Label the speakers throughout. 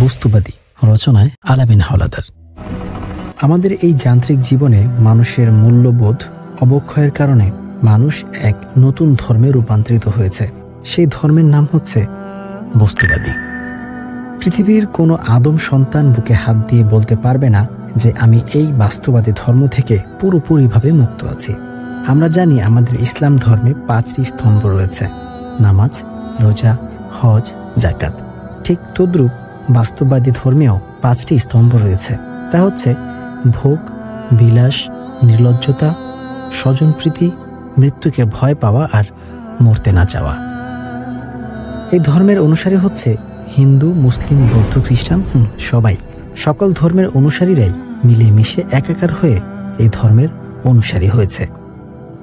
Speaker 1: বস্তুবাদী, রচনায় আলামিন হাওলাদার। আমাদের এই যান্ত্রিক জীবনে মানুষের মূল্যবোধ অবক্ষয়ের কারণে মানুষ এক নতুন ধর্মে রূপান্তরিত হয়েছে। সেই ধর্মের নাম হচ্ছে বস্তুবাদী। পৃথিবীর কোনো আদম সন্তান বুকে হাত দিয়ে বলতে পারবে না যে আমি এই বাস্তববাদী ধর্ম থেকে পুরোপুরিভাবে মুক্ত আছি। আমরা জানি আমাদের ইসলাম ধর্মে 5টি স্তম্ভ রয়েছে: নামাজ, রোজা, হজ, যাকাত। ঠিক তদ্রূপ বাস্তববাদী ধর্মেও 5টি স্তম্ভ রয়েছে। তা হচ্ছে ভোগ, বিলাস, নির্লজ্জতা, স্বজনপ্রীতি, মৃত্যুকে ভয় পাওয়া আর মরতে না চাওয়া। এই ধর্মের অনুসারী হচ্ছে হিন্দু, মুসলিম, বৌদ্ধ, খ্রিস্টান, সবাই। সকল ধর্মের অনুসারীরাই মিলেমিশে একাকার হয়ে এই ধর্মের অনুসারী হয়েছে।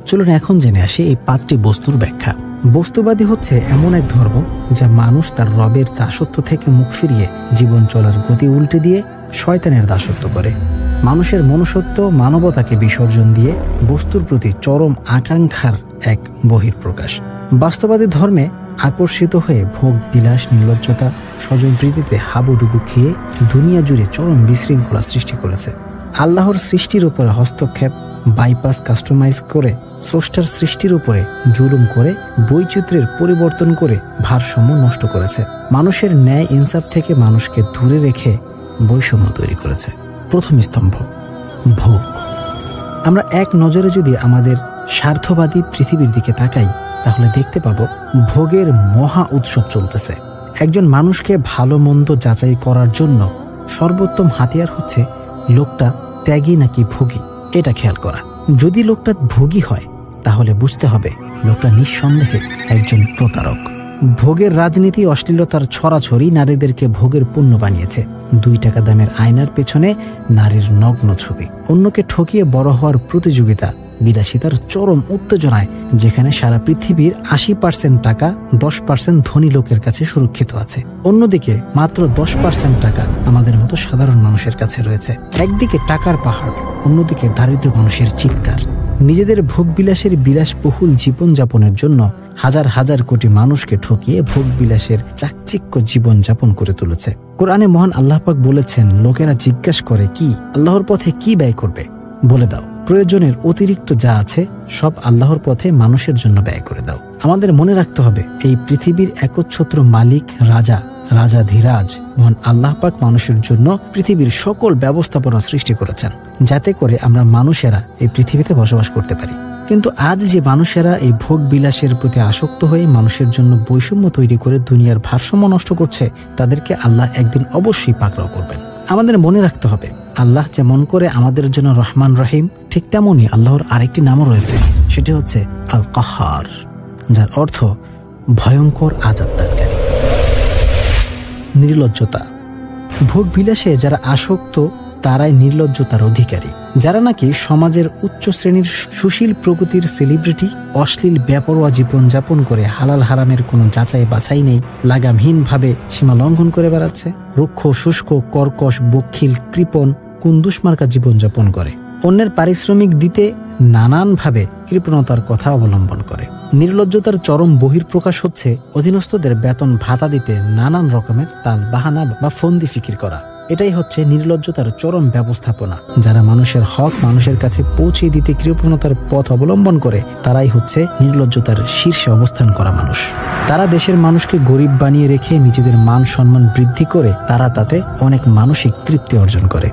Speaker 1: চলুন এখন জেনে আসি এই 5টি বস্তুর ব্যাখ্যা। বস্তুবাদী হচ্ছে এমন এক ধর্ম যা মানুষ তার রবের দাসত্ব থেকে মুখ ফিরিয়ে জীবন চলার গতি উল্টে দিয়ে শয়তানের দাসত্ব করে। মানুষের মনুষ্যত্ব, মানবতাকে বিসর্জন দিয়ে বস্তুর প্রতি চরম আকাঙ্ক্ষার এক বহিঃপ্রকাশ। বাস্তববাদী ধর্মে আকর্ষিত হয়ে ভোগ, বিলাস, নির্লজ্জতা, স্বজনপ্রীতিতে হাবুডুবু খেয়ে দুনিয়া জুড়ে চরম বিশৃঙ্খলা সৃষ্টি করেছে। আল্লাহর সৃষ্টির উপরে হস্তক্ষেপ, বাইপাস, কাস্টমাইজ করে স্রষ্টার সৃষ্টির উপরে জুলুম করে বৈচিত্র্যের পরিবর্তন করে ভারসাম্য নষ্ট করেছে। মানুষের ন্যায় ইনসাফ থেকে মানুষকে দূরে রেখে বৈষম্য তৈরি করেছে। প্রথম স্তম্ভ, ভোগ। আমরা এক নজরে যদি আমাদের স্বার্থবাদী পৃথিবীর দিকে তাকাই তাহলে দেখতে পাবো ভোগের মহা উৎসব চলতেছে। একজন মানুষকে ভালো মন্দ যাচাই করার জন্য সর্বোত্তম হাতিয়ার হচ্ছে লোকটা ত্যাগী নাকি ভোগী, এটা খেয়াল করা। যদি লোকটা ভোগী হয় তাহলে বুঝতে হবে লোকটা নিঃসন্দেহে একজন প্রতারক। ভোগের রাজনীতি, অশ্লীলতার ছড়াছড়ি নারীদেরকে ভোগের পণ্য বানিয়েছে। 2 টাকা দামের আয়নার পেছনে নারীর নগ্ন ছবি, অন্যকে ঠকিয়ে বড় হওয়ার প্রতিযোগিতা, বিলাসিতার চরম উত্তেজনায় যেখানে সারা পৃথিবীর 80% টাকা 10% ধনী লোকের কাছে সুরক্ষিত আছে, অন্যদিকে মাত্র 10% টাকা আমাদের মতো সাধারণ মানুষের কাছে রয়েছে। একদিকে টাকার পাহাড়, অন্যদিকে দারিদ্র মানুষের চিৎকার। নিজেদের ভোগ বিলাসের বিলাসবহুল জীবনযাপনের জন্য হাজার হাজার কোটি মানুষকে ঠকিয়ে ভোগ বিলাসের চাকচিক্য জীবনযাপন করে তুলেছে। কোরআনে মহান আল্লাহ পাক বলেছেন, লোকেরা জিজ্ঞাসা করে কি আল্লাহর পথে কি ব্যয় করবে, বলে দাও প্রয়োজনের অতিরিক্ত যা আছে সব আল্লাহর পথে মানুষের জন্য ব্যয় করে দাও। আমাদের মনে রাখতে হবে এই পৃথিবীর একচ্ছত্র মালিক, রাজাধিরাজ মহান আল্লাহ পাক মানুষের জন্য পৃথিবীর সকল ব্যবস্থাপনা সৃষ্টি করেছেন যাতে করে আমরা মানুষেরা এই পৃথিবীতে বসবাস করতে পারি। কিন্তু আজ যে মানুষেরা এই ভোগ বিলাসের প্রতি আসক্ত হয়ে মানুষের জন্য বৈষম্য তৈরি করে দুনিয়ার ভারসাম্য নষ্ট করছে, তাদেরকে আল্লাহ একদিন অবশ্যই পাকড়াও করবেন। আমাদের মনে রাখতে হবে আল্লাহ যেমন করে আমাদের জন্য রহমান রহিম, ঠিক তেমনই আল্লাহর আরেকটি নামও রয়েছে, সেটি হচ্ছে আল কাহার, যার অর্থ ভয়ঙ্কর আযাব দানকারী। নির্লজ্জতা। ভোগ বিলাসে যারা আসক্ত তারাই নির্লজ্জতার অধিকারী। যারা নাকি সমাজের উচ্চ শ্রেণীর সুশীল প্রকৃতির সেলিব্রিটি, অশ্লীল বেপরোয়া জীবনযাপন করে হালাল হারামের কোনো যাচাই বাছাই নেই, লাগামহীনভাবে সীমা লঙ্ঘন করে বেড়াচ্ছে, রুক্ষ, শুষ্ক, কর্কশ, বখিল, কৃপণ, কুন্দুসমার্কা জীবনযাপন করে, অন্যের পারিশ্রমিক দিতে নানানভাবে কৃপণতার কথা অবলম্বন করে। নির্লজ্জতার চরম বহিঃপ্রকাশ হচ্ছে অধীনস্থদের বেতন ভাতা দিতে নানান রকমের তাল বাহানা বা ফন্দি ফিকির করা। এটাই হচ্ছে নির্লজ্জতার চরম ব্যবস্থাপনা। যারা মানুষের হক মানুষের কাছে পৌঁছে দিতে কৃপণতার পথ অবলম্বন করে তারাই হচ্ছে নির্লজ্জতার শীর্ষে অবস্থান করা মানুষ। তারা দেশের মানুষকে গরিব বানিয়ে রেখে নিজেদের মান সম্মান বৃদ্ধি করে তারা তাতে অনেক মানসিক তৃপ্তি অর্জন করে।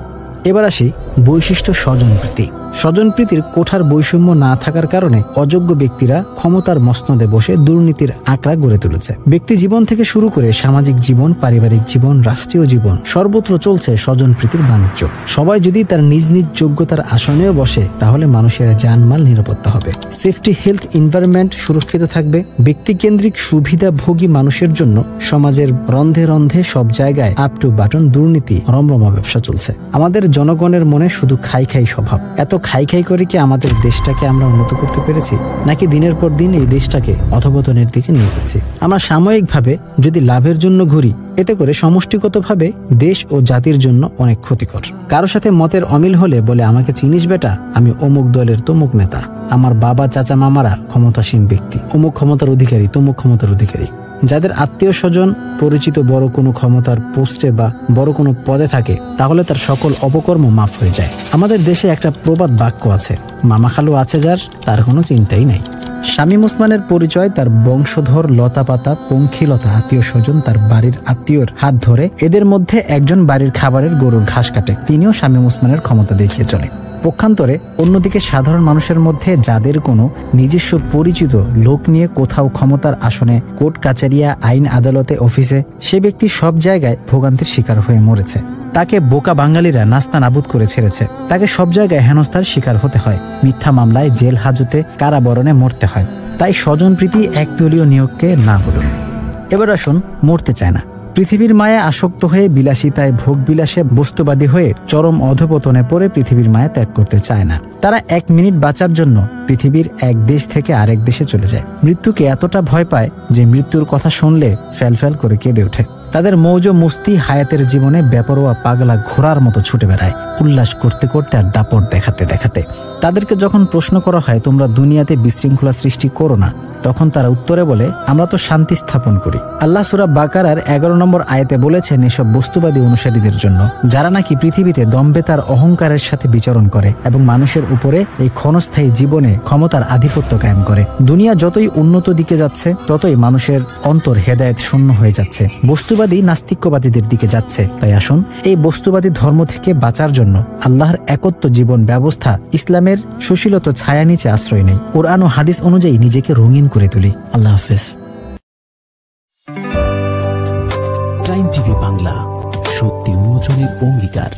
Speaker 1: এবার আসি বৈশিষ্ট্য স্বজনপ্রীতি। স্বজনপ্রীতির কোঠার বৈষম্য না থাকার কারণে অযোগ্য ব্যক্তিরা ক্ষমতার মসনদে বসে দুর্নীতির আঁকড়া গড়ে তুলেছে। ব্যক্তি জীবন থেকে শুরু করে সামাজিক জীবন, পারিবারিক জীবন, রাষ্ট্রীয় জীবন সর্বত্র চলছে স্বজনপ্রীতির বাণিজ্য। সবাই যদি তার নিজ নিজ যোগ্যতার আসনেও বসে তাহলে মানুষের জানমাল নিরাপত্তা হবে, সেফটি, হেলথ, এনভায়রনমেন্ট সুরক্ষিত থাকবে। ব্যক্তিকেন্দ্রিক সুবিধাভোগী মানুষের জন্য সমাজের রন্ধে রন্ধে সব জায়গায় আপ টু বাটন দুর্নীতি, রমরমা ব্যবসা চলছে। আমাদের জনগণের মনে শুধু খাই খাই স্বভাব। এত খাই খাই করে কি আমাদের দেশটাকে আমরা উন্নত করতে পেরেছি, নাকি দিনের পর দিন এই দেশটাকে অধপতনের দিকে নিয়ে যাচ্ছি? আমরা সাময়িকভাবে যদি লাভের জন্য ঘুরি, এতে করে সমষ্টিগতভাবে দেশ ও জাতির জন্য অনেক ক্ষতিকর। কারো সাথে মতের অমিল হলে বলে, আমাকে চিনিস বেটা, আমি অমুক দলের তমুক নেতা, আমার বাবা চাচা মামারা ক্ষমতাসীন ব্যক্তি, অমুক ক্ষমতার অধিকারী, তমুক ক্ষমতার অধিকারী। যাদের আত্মীয় স্বজন পরিচিত বড় কোনো ক্ষমতার পোস্টে বা বড় কোনো পদে থাকে, তাহলে তার সকল অপকর্ম মাফ হয়ে যায়। আমাদের দেশে একটা প্রবাদ বাক্য আছে, মামা খালু আছে যার তার কোনো চিন্তাই নাই। শামীম ওসমানের পরিচয় তার বংশধর, লতাপাতা, পঙ্খিলতা আত্মীয় স্বজন তার বাড়ির আত্মীয়র হাত ধরে, এদের মধ্যে একজন বাড়ির খাবারের গরুর ঘাস কাটে, তিনিও শামীম ওসমানের ক্ষমতা দেখিয়ে চলে। পক্ষান্তরে অন্যদিকে সাধারণ মানুষের মধ্যে যাদের কোনো নিজস্ব পরিচিত লোক নিয়ে কোথাও ক্ষমতার আসনে, কোর্ট কাচারিয়া, আইন আদালতে, অফিসে, সে ব্যক্তি সব জায়গায় ভোগান্তির শিকার হয়ে মরেছে। তাকে বোকা বাঙালিরা নাস্তা নাবুদ করে ছেড়েছে। তাকে সব জায়গায় হেনস্থার শিকার হতে হয়, মিথ্যা মামলায়, জেল হাজতে, কারাবরণে মরতে হয়। তাই স্বজনপ্রীতি একদলীয় নিয়োগকে না বলুন। এবার আসুন, মরতে চায় না। পৃথিবীর মায়া আসক্ত হয়ে বিলাসিতায়, ভোগ বিলাসে বস্তুবাদী হয়ে চরম অধপতনে পড়ে পৃথিবীর মায়া ত্যাগ করতে চায় না। তারা 1 মিনিট বাঁচার জন্য পৃথিবীর এক দেশ থেকে আরেক দেশে চলে যায়। মৃত্যুকে এতটা ভয় পায় যে মৃত্যুর কথা শুনলে ফ্যাল করে কেঁদে ওঠে। তাদের মৌজ মস্তি হায়াতের জীবনে বেপরোয়া পাগলা ঘোড়ার মতো ছুটে বেড়ায়, উল্লাস করতে করতে আর দাপট দেখাতে দেখাতে। তাদেরকে যখন প্রশ্ন করা হয়, তোমরা দুনিয়াতে বিশৃঙ্খলা সৃষ্টি করো না, তখন তারা উত্তরে বলে, আমরা তো শান্তি স্থাপন করি। আল্লাহ সূরা বাকারার 11 নম্বর আয়াতে বলেছেন এসব বস্তুবাদী অনুসারীদের জন্য, যারা নাকি পৃথিবীতে দম্ভে তার অহংকারের সাথে বিচরণ করে এবং মানুষের উপরে এই ক্ষণস্থায়ী জীবনে ক্ষমতার আধিপত্য কায়েম করে। দুনিয়া যতই উন্নত দিকে যাচ্ছে, ততই মানুষের অন্তর হেদায়েত শূন্য হয়ে যাচ্ছে, বস্তুবাদী নাস্তিক্যবাদীদের দিকে যাচ্ছে। তাই আসুন, এই বস্তুবাদী ধর্ম থেকে বাঁচার জন্য আল্লাহর একত্ব জীবন ব্যবস্থা, ইসলামের সুশীলত ছায়া নিচে আশ্রয় নেই, কোরআন ও হাদিস অনুযায়ী নিজেকে রঙিন করে তুলি। আল্লাহ হাফেজ।
Speaker 2: টাইম টিভি বাংলা, সত্যি উন্মোচনের অঙ্গীকার।